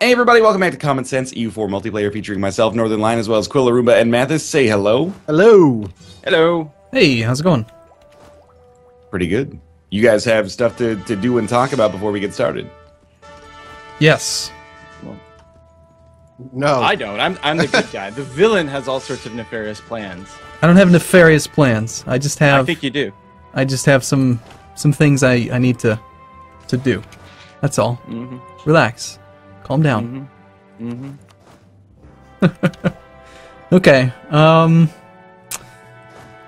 Hey everybody, welcome back to Common Sense EU4 multiplayer featuring myself, Northern Lion, as well as Quill, Arumba, and Mathis. Say hello. Hello. Hello. Hey, how's it going? Pretty good. You guys have stuff to do and talk about before we get started. Yes. No. I don't. I'm the good guy. The villain has all sorts of nefarious plans. I don't have nefarious plans. I just have I think you do. I just have some things I need to do. That's all. Mm-hmm. Relax. Calm down. Mm-hmm. Okay.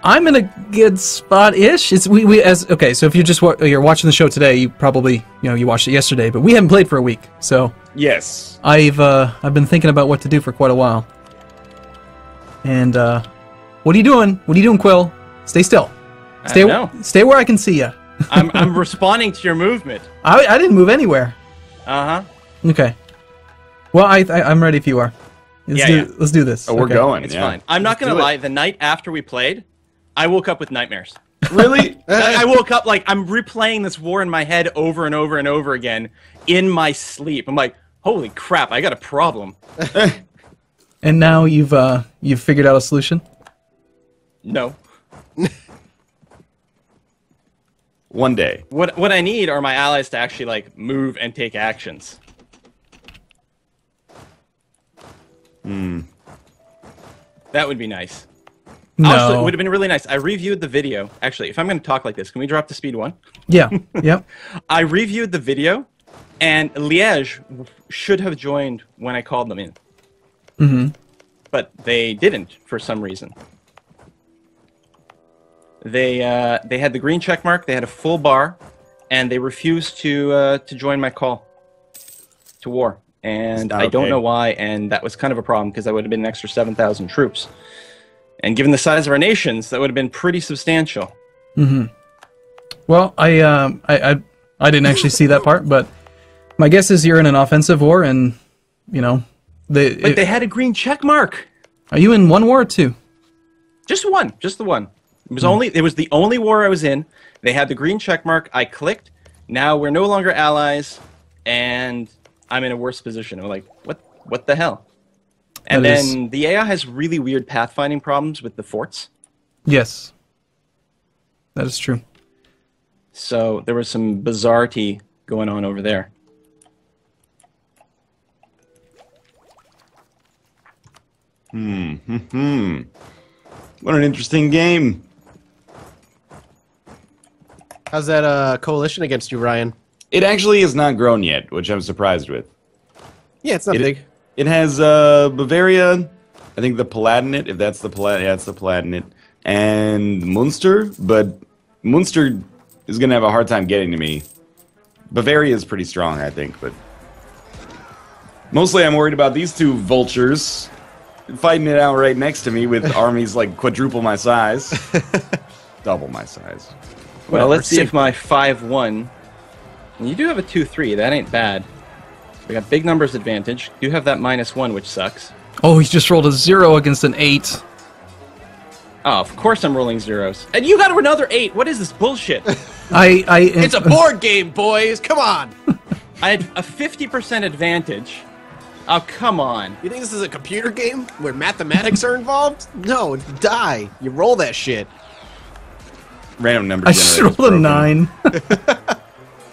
I'm in a good spot-ish. It's okay. So if you're watching the show today, you probably you watched it yesterday, but we haven't played for a week. So Yes. I've been thinking about what to do for quite a while. And what are you doing? What are you doing, Quill? Stay still. Stay where I can see you. I'm responding to your movement. I didn't move anywhere. Uh-huh. Okay. Well, I'm ready if you are. Let's do this. Oh, we're going. It's yeah. fine. I'm not going to lie. The night after we played, I woke up with nightmares. Really? I woke up like I'm replaying this war in my head over and over and over again in my sleep. I'm like, holy crap, I got a problem. And now you've figured out a solution? No. One day. What I need are my allies to actually like move and take actions. That would be nice. No. Also, it would have been really nice. I reviewed the video. Actually, if I'm going to talk like this, can we drop to speed 1? Yeah. Yep. I reviewed the video, and Liège should have joined when I called them in. Mm-hmm. But they didn't for some reason. They had the green check mark, they had a full bar, and they refused to join my call to war. And I don't know why, and that was kind of a problem because that would have been an extra 7,000 troops. And given the size of our nations, that would have been pretty substantial. Mm-hmm. Well, I didn't actually see that part, but my guess is you're in an offensive war, and They had a green check mark. Are you in one war or two? Just one, just the one. It was the only war I was in. They had the green check mark. I clicked. Now we're no longer allies, and I'm in a worse position. I'm like, what the hell? And then the AI has really weird pathfinding problems with the forts. Yes. That is true. So there was some bizarrety going on over there. What an interesting game. How's that coalition against you, Ryan? It actually is not grown yet, which I'm surprised with. Yeah, it's not big. It has Bavaria, I think the Palatinate, if that's the Palatinate, yeah, it's the Palatinate, and Munster, but Munster is going to have a hard time getting to me. Bavaria is pretty strong, I think, but mostly I'm worried about these two vultures fighting it out right next to me with armies like quadruple my size. Double my size. Well, let's see if my 5-1... You do have a 2-3, that ain't bad. We got big numbers advantage. You have that -1, which sucks. Oh, he just rolled a 0 against an 8. Oh, of course I'm rolling zeros. And you got another 8! What is this bullshit? It's a board game, boys! Come on! I had a 50% advantage. Oh, come on. You think this is a computer game where mathematics are involved? No, it's die. You roll that shit. Random number I just generator's rolled a broken. 9.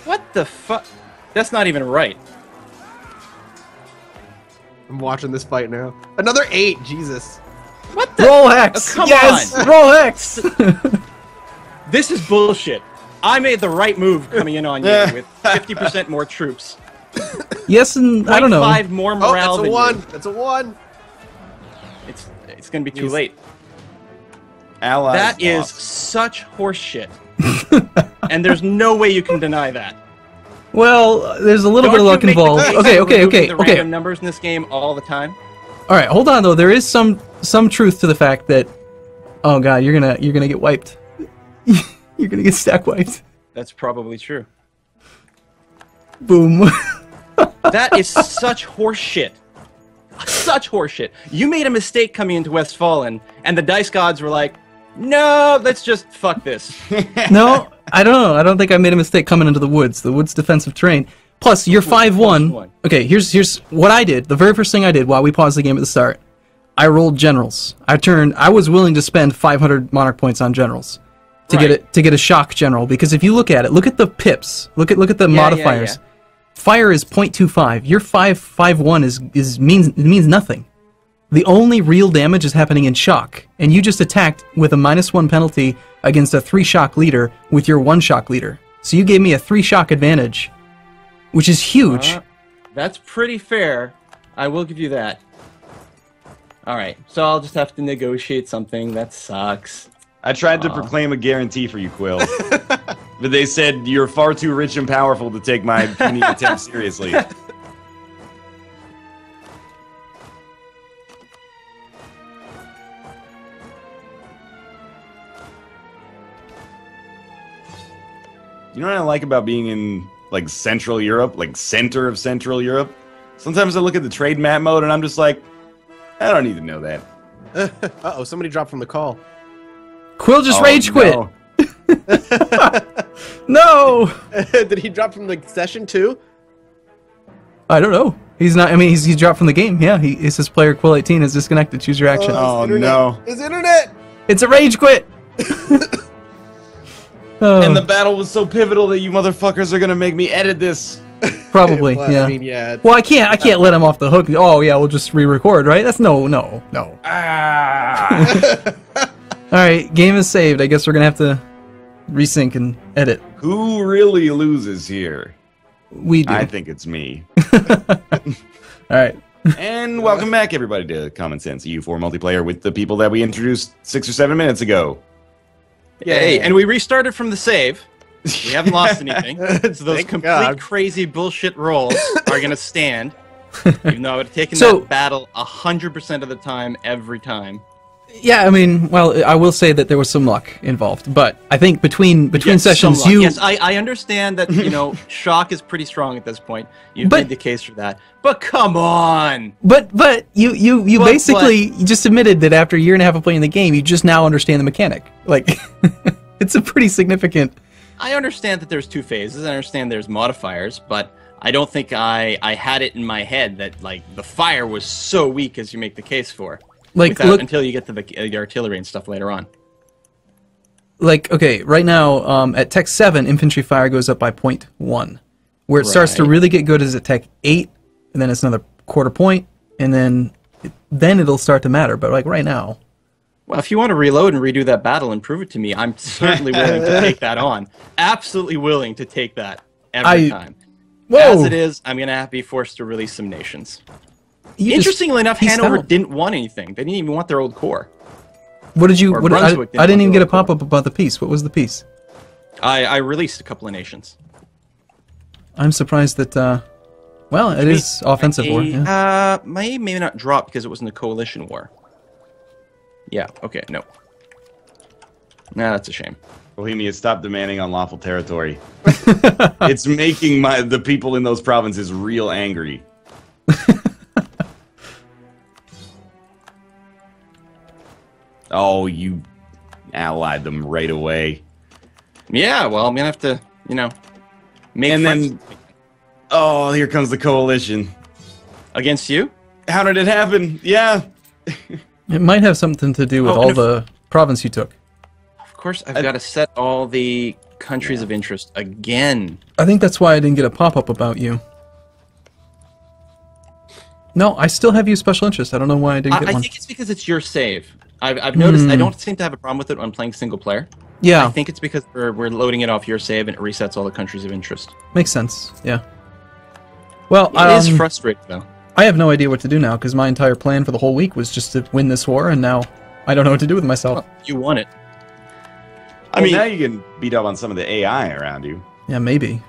What the fuck? That's not even right. I'm watching this fight now. Another 8, Jesus. What the? Roll hex! Oh, come yes! on. Roll hex! This is bullshit. I made the right move coming in on you with 50% more troops. Yes, and I don't know. 5 more morale Oh, that's a than 1. you. That's a 1. It's gonna be too late. Allies That is lost. such horseshit. And there's no way you can deny that. Well, there's a little bit of luck involved. Okay. The random numbers in this game all the time. All right, hold on though. There is some truth to the fact that, oh god, you're gonna get wiped. You're gonna get stack wiped. That's probably true. Boom. That is such horseshit. Such horseshit. You made a mistake coming into Westfalen, and the dice gods were like, no, let's just fuck this. No, I don't know. I don't think I made a mistake coming into the woods. The woods defensive terrain. Plus, you're 5-1. one. Okay, here's what I did. The very first thing I did while we paused the game at the start, I rolled generals. I was willing to spend 500 monarch points on generals to get a shock general, because if you look at it, look at the pips. Look at the modifiers. Yeah. Fire is 0.25. Your 5-1 means nothing. The only real damage is happening in shock, and you just attacked with a -1 penalty against a 3 shock leader with your 1 shock leader. So you gave me a 3 shock advantage, which is huge. That's pretty fair. I will give you that. Alright, so I'll just have to negotiate something. That sucks. I tried to proclaim a guarantee for you, Quill. But they said you're far too rich and powerful to take my puny attempt seriously. You know what I like about being in, like, Central Europe? Like, center of Central Europe? Sometimes I look at the trade map mode and I'm just like, I don't need to know that. Uh-oh, somebody dropped from the call. Quill just rage quit. No. No! Did he drop from the session too? I don't know. He's not. I mean, he's dropped from the game. Yeah, it says player Quill 18 is disconnected. Choose your action. Oh, His internet. no. His internet! It's a rage quit. Oh, And the battle was so pivotal that you motherfuckers are gonna make me edit this. probably. Well, yeah. I mean, yeah. Well, I can't let him off the hook. Oh yeah, we'll just re-record, right? That's no. Ah. All right, game is saved. I guess we're gonna have to resync and edit. Who really loses here? We do. I think it's me. All right. And welcome back, everybody, to Common Sense EU4 multiplayer with the people that we introduced 6 or 7 minutes ago. Yay, and we restarted from the save. We haven't lost anything. So those Thank complete God. crazy bullshit rolls are going to stand. Even though I would have taken So- that battle 100% of the time, every time. Yeah, I mean, well, I will say that there was some luck involved, but I think between Yes, sessions, somewhat. you Yes, I understand that, shock is pretty strong at this point. You've But- made the case for that. But come on! But you What- basically you just admitted that after a year and a half of playing the game, you just now understand the mechanic. Like, it's a pretty significant. I understand that there's 2 phases. I understand there's modifiers, but I don't think I had it in my head that, like, the fire was so weak as you make the case for. Like, look, Until you get to the artillery and stuff later on. like, okay, right now at Tech 7, infantry fire goes up by 0.1. Where it starts to Right. really get good is at Tech 8, and then it's another quarter point, and then it'll start to matter. But like right now, Well, if you want to reload and redo that battle and prove it to me, I'm certainly willing to take that on. Absolutely willing to take that every time. whoa, As it is, I'm going to be forced to release some nations. you just Interestingly enough, pieced Hanover out. didn't want anything. They didn't even want their old core. What did you? or What, Brunswick I didn't even get a want to go pop up about the piece. What was the piece? I released a couple of nations. I'm surprised that. Well, it is offensive war. Yeah. My aim may not drop because it was in the coalition war. Yeah, okay, no. Nah, that's a shame. Bohemia, stop demanding unlawful territory. It's making the people in those provinces real angry. Oh, you allied them right away. Yeah, well, I'm going to have to, make And friends then, oh, here comes the coalition. against you. How did it happen? Yeah. It might have something to do with Oh, all and the province you took. Of course, I've got to set all the countries of interest again. I think that's why I didn't get a pop up about you. No, I still have you special interest. I don't know why I didn't get I one. think it's because it's your save. I've noticed I don't seem to have a problem with it when playing single player. Yeah, I think it's because we're loading it off your save and it resets all the countries of interest. makes sense. Yeah. Well, It is frustrating, though. I have no idea what to do now because my entire plan for the whole week was just to win this war, and now I don't know what to do with myself. Well, you won it. I mean, now you can beat up on some of the AI around you. Yeah, maybe.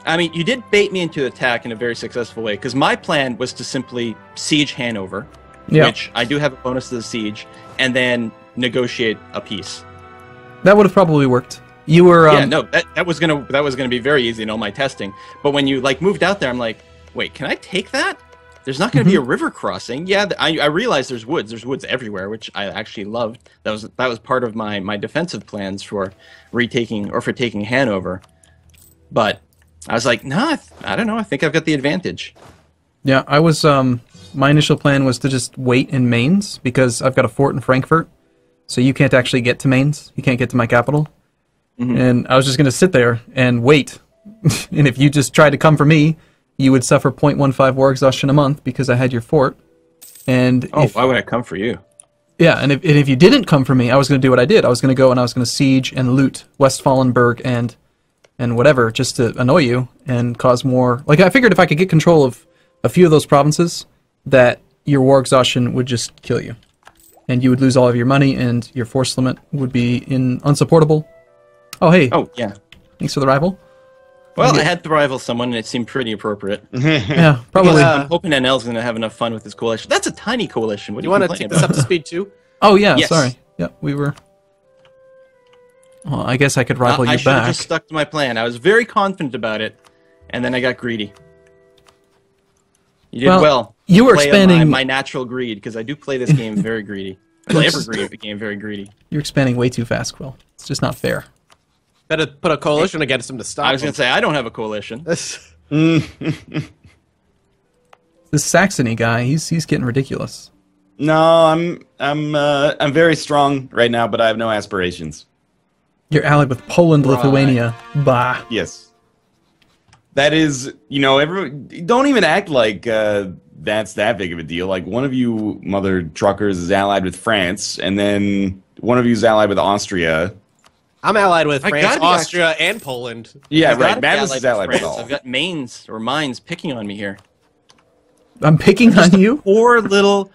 I mean, you did bait me into attack in a very successful way, because my plan was to simply siege Hanover, Yeah, which I do have a bonus to the siege, and then negotiate a peace. that would have probably worked. You were Yeah, no, that was gonna be very easy in all my testing. But when you moved out there, I'm like, wait, can I take that? There's not gonna be a river crossing. Yeah, I realized there's woods. There's woods everywhere, which I actually loved. That was part of my defensive plans for taking Hanover. But I was like, nah, I don't know. I think I've got the advantage. Yeah, I was. My initial plan was to just wait in Mainz because I've got a fort in Frankfurt, so you can't actually get to Mainz. You can't get to my capital, and I was just going to sit there and wait. And if you just tried to come for me, you would suffer 0.15 war exhaustion a month because I had your fort. And why would I come for you? Yeah, and if you didn't come for me, I was going to do what I did. I was going to go and I was going to siege and loot Westfallenberg and whatever, just to annoy you and cause more. Like, I figured if I could get control of a few of those provinces, that your war exhaustion would just kill you. And you would lose all of your money, and your force limit would be unsupportable. Oh, hey. Oh, yeah. Thanks for the rival. Well, I had to rival someone, and it seemed pretty appropriate. Yeah, probably. I'm hoping NL's going to have enough fun with this coalition. That's a tiny coalition. What do You want to take this up to speed too? Oh, yeah, Yes. sorry. Yeah, we were... Well, I guess I could rival I you should have back. just stuck to my plan. I was very confident about it, and then I got greedy. You did well. You were Play expanding... my natural greed, because I do play this game very greedy. I play every game very greedy. You're expanding way too fast, Quill. It's just not fair. Better put a coalition against him to stop I was him. going to say, I don't have a coalition. This Saxony guy, he's getting ridiculous. No, I'm very strong right now, but I have no aspirations. You're allied with Poland, Right. Lithuania. Bah. Yes. That is, don't even act like that's that big of a deal. Like, one of you mother truckers is allied with France, and then one of you is allied with Austria. I'm allied with I France, gotta be Austria, and Poland. Yeah, I've right. gotta be Madness is allied with France. all. I've got mines picking on me here. I'm picking on you? Poor little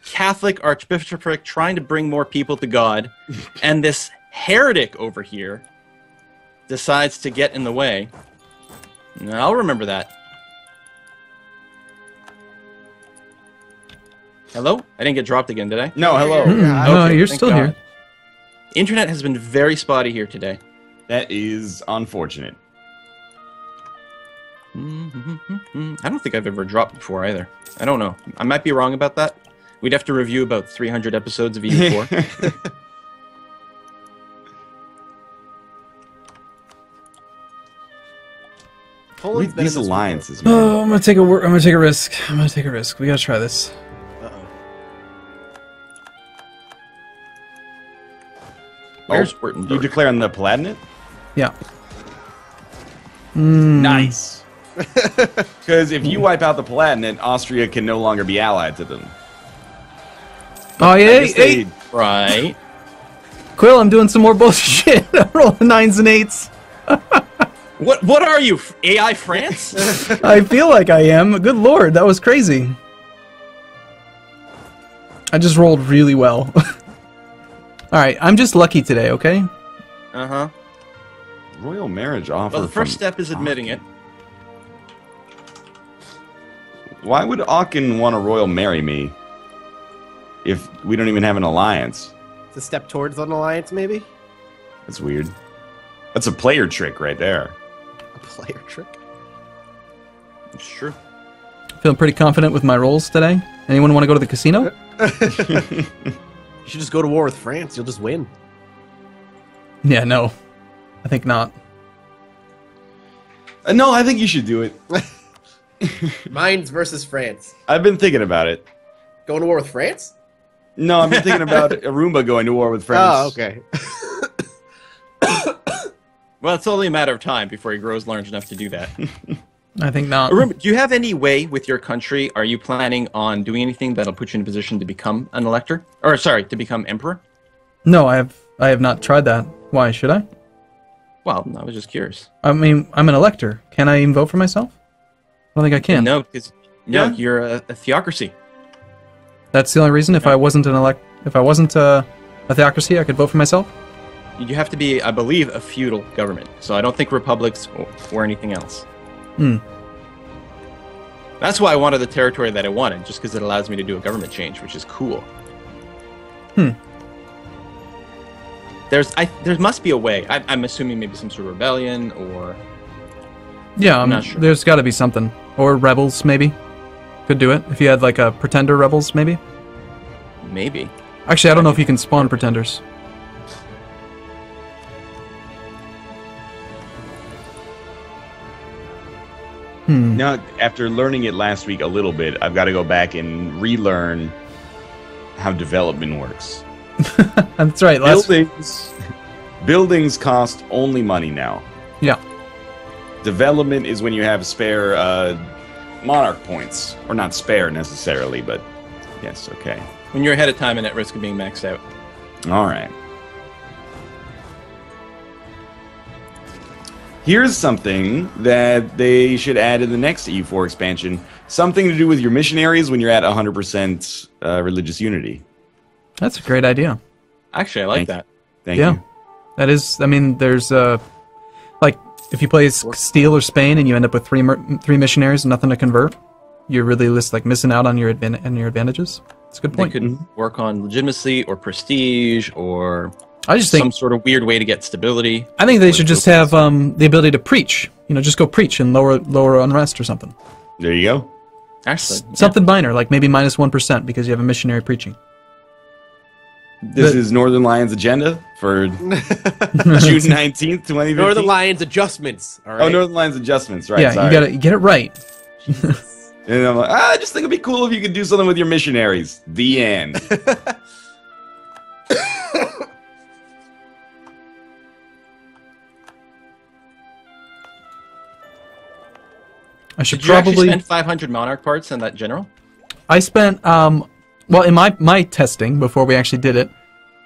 Catholic archbishopric trying to bring more people to God, and this heretic over here decides to get in the way. And I'll remember that. Hello? I didn't get dropped again, did I? No, hello. No, Okay, you're thank still God. here. Internet has been very spotty here today. That is unfortunate. I don't think I've ever dropped before either. I don't know. I might be wrong about that. We'd have to review about 300 episodes of EU4. Poland's been in These this alliances, man. Oh, I'm gonna take a risk. I'm gonna take a risk. We gotta try this. Uh-oh. Where's You Württemberg? declaring the Palatinate? Yeah. Nice. Because if you wipe out the Palatinate, Austria can no longer be allied to them. Oh, I yeah, guess hey, they- Right. Quill, I'm doing some more bullshit. I'm rolling 9s and 8s. What are you? AI France? I feel like I am. Good lord, that was crazy. I just rolled really well. Alright, I'm just lucky today, okay? Uh-huh. Royal marriage offer. Well, the first from step is admitting it. Why would Aachen want to royal marry me if we don't even have an alliance? It's a step towards an alliance, maybe? That's weird. That's a player trick right there. A player trick? It's true. Feeling pretty confident with my rolls today. Anyone want to go to the casino? You should just go to war with France. You'll just win. Yeah, no. I think not. No, I think you should do it. Mines versus France. I've been thinking about it. Going to war with France? No, I've been thinking about Arumba going to war with France. Oh, okay. Well, it's only a matter of time before he grows large enough to do that. I think not. Remember, do you have any way with your country? Are you planning on doing anything that'll put you in a position to become an elector? Or sorry, to become emperor? No, I have not tried that. Why should I? Well, I was just curious. I mean, I'm an elector. Can I even vote for myself? I don't think I can. No, because Yeah. you're a theocracy. That's the only reason. If I wasn't a theocracy, I could vote for myself. You have to be, I believe, a feudal government. So I don't think republics or anything else. Hmm. That's why I wanted the territory that I wanted, just because it allows me to do a government change, which is cool. Hmm. There must be a way. I'm assuming maybe some sort of rebellion or... Yeah, I'm not sure. There's got to be something. Or rebels, maybe. Could do it. If you had like a pretender rebels, maybe. Maybe. Actually, I don't know if you can spawn pretenders. Now, after learning it last week a little bit, I've got to go back and relearn how development works. That's right. Buildings cost only money now. Yeah. Development is when you have spare monarch points. Or not spare necessarily, but yes, okay. When you're ahead of time and at risk of being maxed out. Alright. Here's something that they should add in the next EU4 expansion. Something to do with your missionaries when you're at 100% religious unity. That's a great idea. Actually, I like that. Thank you. That is, I mean, there's, like, if you play Castile or Spain and you end up with three missionaries and nothing to convert, you're really just, like, missing out on your advantages. It's a good point. They could work on legitimacy or prestige or I just think some sort of weird way to get stability. I think they should just have the ability to preach. You know, just go preach and lower unrest or something. There you go. Actually, Something minor, like maybe minus 1% because you have a missionary preaching. This is Northern Lions agenda for June 19th, 2015. Northern Lions adjustments. All right. Oh, Northern Lions adjustments, right? Yeah, sorry. you get it right. And I'm like, I just think it'd be cool if you could do something with your missionaries. The end. I should Did you actually probably spend 500 monarch parts on that general? I spent well in my testing before we actually did it.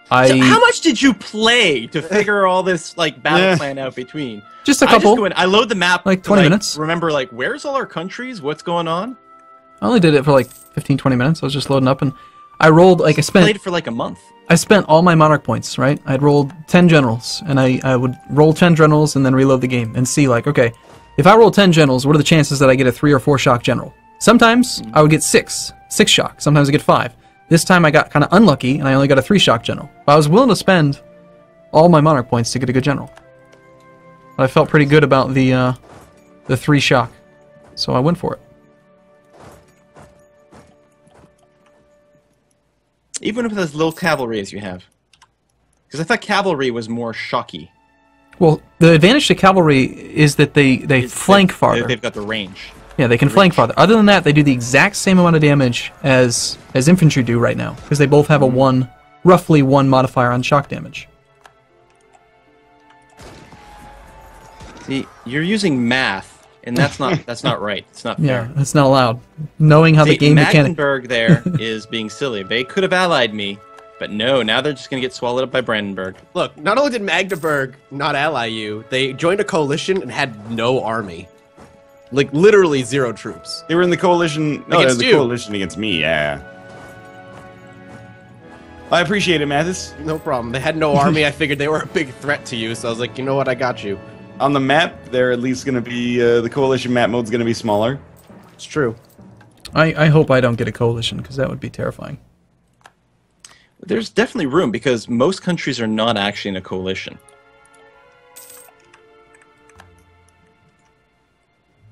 So how much did you play to figure all this like battle plan out between? Just a couple. I load the map like to, 20 minutes. Remember, like, where's all our countries? What's going on? I only did it for like 15-20 minutes. I was just loading up and I rolled like I Played for like a month. I spent all my monarch points, right? I'd rolled 10 generals and I would roll 10 generals and then reload the game and see like, okay, if I roll 10 generals, what are the chances that I get a 3 or 4 shock general? Sometimes I would get 6 shock. Sometimes I get 5. This time I got kind of unlucky and I only got a 3 shock general. But I was willing to spend all my monarch points to get a good general. But I felt pretty good about the 3 shock, so I went for it. Even with as little cavalry as you have. Because I thought cavalry was more shocky. Well, the advantage to cavalry is that they flank farther. They've got the range. Yeah, they can flank farther. Other than that, they do the exact same amount of damage as infantry do right now, because they both have a roughly 1 modifier on shock damage. See, you're using math, and that's not right. It's not fair. Yeah, that's not allowed. Knowing how the game mechanic. Magdeburg there is being silly. They could have allied me, but no. Now they're just going to get swallowed up by Brandenburg. Look, not only did Magdeburg not ally you, they joined a coalition and had no army. Like, literally 0 troops. They were in the coalition. No, Against the you. coalition against me, yeah. I appreciate it, Mathis. No problem. They had no army. I figured they were a big threat to you, so I was like, you know what, I got you. On the map, they're at least going to be, the coalition map mode's going to be smaller. It's true. I hope I don't get a coalition, because that would be terrifying. There's definitely room, because most countries are not actually in a coalition.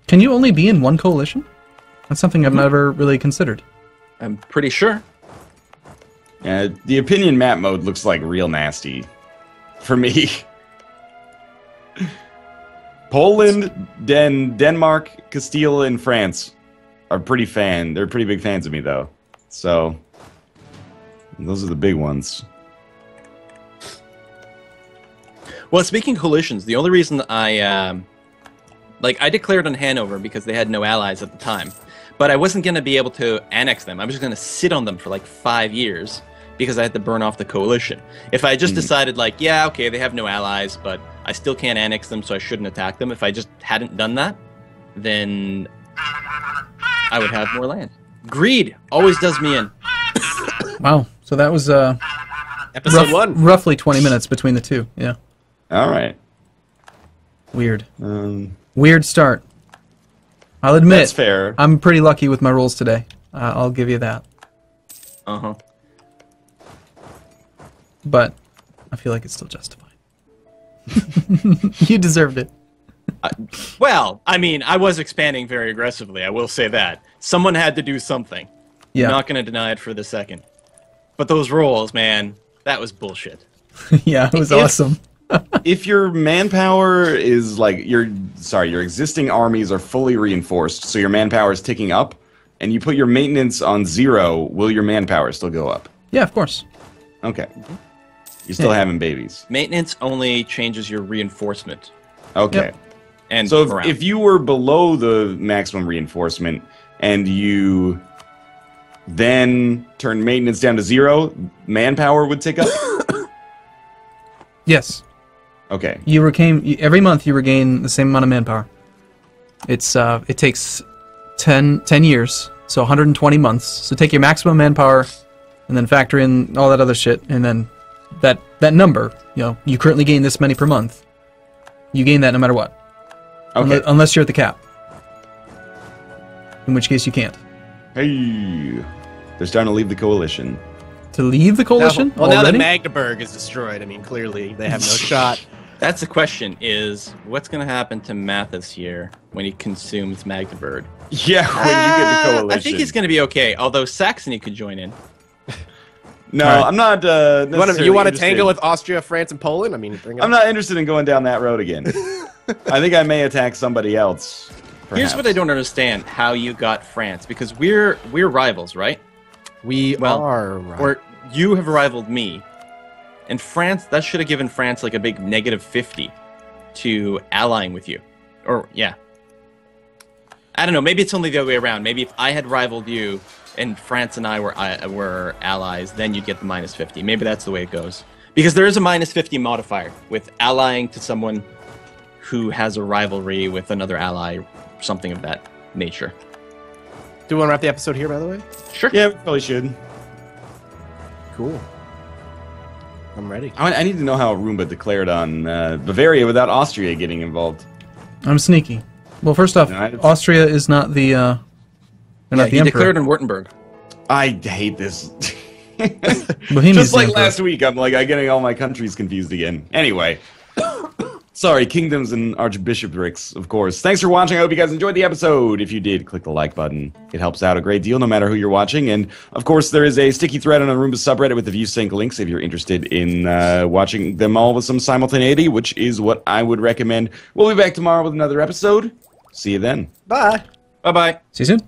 Can you only be in one coalition? That's something I've never really considered. I'm pretty sure. The opinion map mode looks like real nasty. For me. Poland, Denmark, Castile, and France are they're pretty big fans of me, though. So, those are the big ones. Well, speaking of coalitions, the only reason I declared on Hanover because they had no allies at the time. But I wasn't going to be able to annex them. I was just going to sit on them for like 5 years because I had to burn off the coalition. If I just decided like, yeah, okay, they have no allies, but I still can't annex them, so I shouldn't attack them. If I just hadn't done that, then I would have more land. Greed always does me in. Wow. So that was Episode 1. roughly 20 minutes between the two. Yeah. All right. Weird. Weird start. I'll admit, That's fair. I'm pretty lucky with my rolls today. I'll give you that. Uh-huh. But I feel like it's still justified. You deserved it. Well, I mean, I was expanding very aggressively, I will say that. Someone had to do something. Yeah. I'm not going to deny it for the second. But those rolls, man, that was bullshit. Yeah, it was awesome. if your manpower is like your existing armies are fully reinforced, so your manpower is ticking up, and you put your maintenance on 0, will your manpower still go up? Yeah, of course. Okay. You're still having babies. Maintenance only changes your reinforcement. Okay. Yep. And So morale. if you were below the maximum reinforcement and you then turn maintenance down to 0, manpower would tick up? Yes. Okay. Every month you regain the same amount of manpower. It takes 10 years, so 120 months. So take your maximum manpower and then factor in all that other shit, and then that number, you currently gain this many per month. You gain that no matter what. Okay. Unless you're at the cap. In which case you can't. Hey. They're starting to leave the coalition. To leave the coalition? Now that already? Magdeburg is destroyed, I mean, clearly they have no shot. That's the question: is what's going to happen to Mathis here when he consumes Magdeburg? Yeah, when you get the coalition. I think he's going to be okay. Although Saxony could join in. No, All right. I'm not You want to interested. tangle with Austria, France, and Poland? I mean, bring it I'm on. not interested in going down that road again. I think I may attack somebody else. Here's what I perhaps. don't understand: how you got France, because we're rivals, right? We Well, are right. Or you have rivaled me, and France. That should have given France like a big -50 to allying with you, or yeah. I don't know. Maybe it's only the other way around. Maybe if I had rivaled you and France and I were allies, then you'd get the -50. Maybe that's the way it goes. Because there is a -50 modifier with allying to someone who has a rivalry with another ally, something of that nature. Do we want to wrap the episode here, by the way? Sure. Yeah, we probably should. Cool. I'm ready. I need to know how Arumba declared on Bavaria without Austria getting involved. I'm sneaky. Well, first off, United- Austria is not the they're not the he emperor. declared in Württemberg. I hate this. Bohemia's Just the like emperor. last week, I'm getting all my countries confused again. Anyway. Sorry, kingdoms and archbishoprics, of course. Thanks for watching. I hope you guys enjoyed the episode. If you did, click the like button. It helps out a great deal, no matter who you're watching. And, of course, there is a sticky thread on Arumba subreddit with the view sync links if you're interested in watching them all with some simultaneity, which is what I would recommend. We'll be back tomorrow with another episode. See you then. Bye. Bye bye. See you soon.